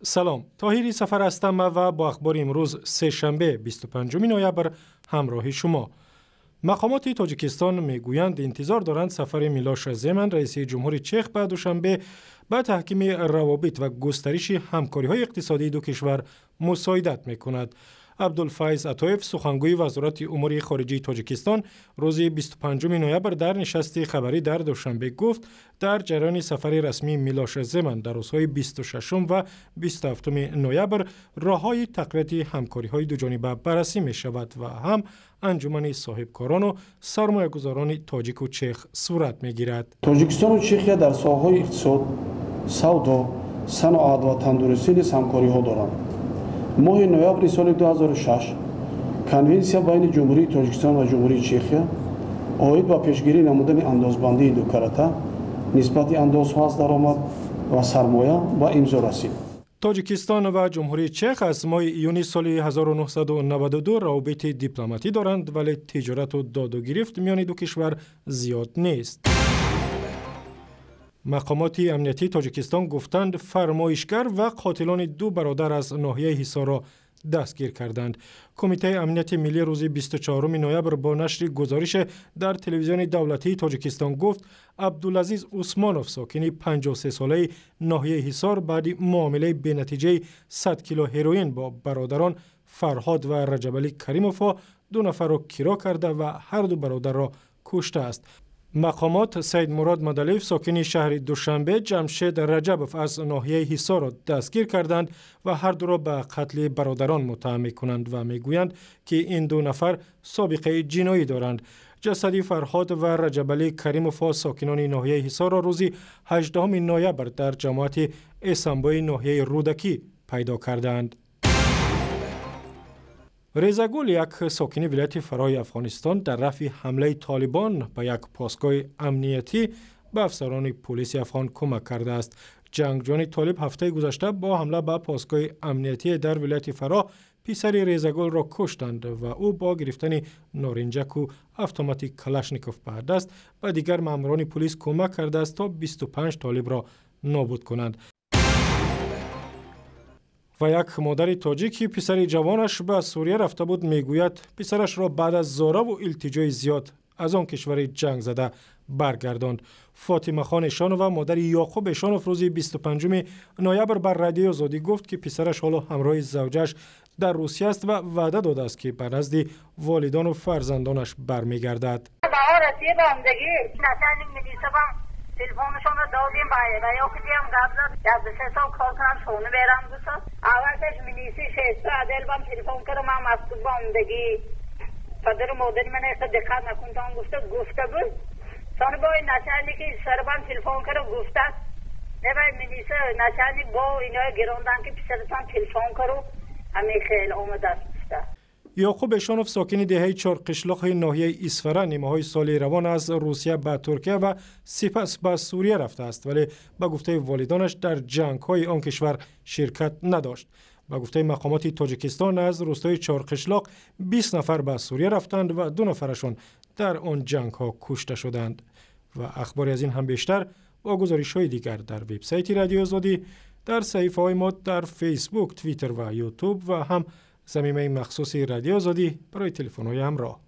سلام، طاهری سفر هستم و با اخبار امروز سه‌شنبه 25 نوامبر همراه شما. مقامات تاجیکستان میگویند انتظار دارند سفر میلوش زمن رئیس جمهور چخ به دوشنبه به تحکیم روابط و گسترش همکاری‌های اقتصادی دو کشور مساعدت میکند. عبدالفیض عطایف سخنگوی وزارت امور خارجه تاجیکستان روز 25 نوامبر در نشست خبری در دوشنبه گفت در جریان سفر رسمی میلوش زمن در روزهای 26 و 27 نوامبر راههای تقویت همکاری‌های دوجانبه بررسی می شود و هم انجمن صاحبکاران و سرمایه‌گذاران تاجیک و چخ صورت می‌گیرد. تاجیکستان و چخ در ساحه‌های اقتصاد، سودا، صنعت و تندرستی نیز همکاری‌ها دارند. ماه نوامبر سال 2006 کنونسیا بین جمهوری تاجیکستان و جمهوری چخ اوید با پیشگیری نمودن اندازبندی دو کرانه نسبت اندازها از درآمد و سرمایه با امضا رسید. تاجیکستان و جمهوری چخ از ماه ایونی سال 1992 روابط دیپلماتی دارند ولی تجارت و داد و گرفت میان دو کشور زیاد نیست. مقامات امنیتی تاجیکستان گفتند فرمایشگر و قاتلان دو برادر از ناحیه حصار را دستگیر کردند. کمیته امنیت ملی روز 24 نوامبر با نشر گزارش در تلویزیون دولتی تاجیکستان گفت عبدالعزیز عثمانوف ساکن 53 ساله ناحیه حصار بعد معامله بی‌نتیجه 100 کیلو هروئین با برادران فرهاد و رجبعلی کریموف دو نفر را کیرا کرده و هر دو برادر را کشته است. مقامات سید مراد مدلیف ساکن شهر دوشنبه جمشید رجبوف از ناحیه حصار را دستگیر کردند و هر دو را به قتل برادران متهم می‌کنند و میگویند که این دو نفر سابقه جنایی دارند. جسد فرهاد و رجبعلی کریموف ساکنان ناحیه حصار را روز 18 نوامبر در جماعت اسنبای ناحیه رودکی پیدا کردند. رضا گل یک ساکن ولایت فرای افغانستان در رفع حمله طالبان به یک پاسگاه امنیتی به افسران پلیس افغان کمک کرده است. جنگجویان طالب هفته گذشته با حمله به پاسگاه امنیتی در ولایت فرا پسر رضا گل را کشتند و او با گرفتن نارنجک و اتوماتیک کلاشنیکوف به دست به دیگر ماموران پلیس کمک کرده است تا 25 طالب را نابود کنند. و یک مادر تاجیکی پسر جوانش به سوریه رفته بود میگوید پسرش را بعد از زاره و التجای زیاد از آن کشور جنگ زده برگرداند. فاطمه خان اشانوف و مادر یعقوب اشانوف روز 25 نوامبر بر رادیو آزادی گفت که پسرش حالا همراه زوجش در روسیه است و وعده داده است که به نزد والدان و فرزندانش برمیگردد. تلفنشون رو دادیم و یا که دیم قبل از 3 سال کار کنم شونه برم دوستان اولش منیسی 6 عدل بام تلفن کردم من مسئول باندگی پدر و مادر من ایسا دقت نکنتم گفته بود سانه با این نشانی سر بام تلفن کردم گفته نه باید منیسی نشانی با اینا گراندن که پسرتان تلفن کردم همین خیلی آمده است. یعقوب اشانوف ساکن دهه چارقشلاق ناحیه اصفهان نیمه‌های سال روان از روسیه به ترکیه و سپس به سوریه رفته است ولی به گفته والدانش در جنگ‌های آن کشور شرکت نداشت. به گفته مقامات تاجیکستان از روستای چارقشلاق 20 نفر به سوریه رفتند و 2 نفرشان در آن جنگ‌ها کشته شدند. و اخباری از این هم بیشتر با گزارش‌های دیگر در وبسایت رادیو آزادی، در صفحه‌های ما در فیسبوک، توییتر و یوتیوب و هم صمیمه مخصوص رادیو آزادی برای تلفن‌های همراه.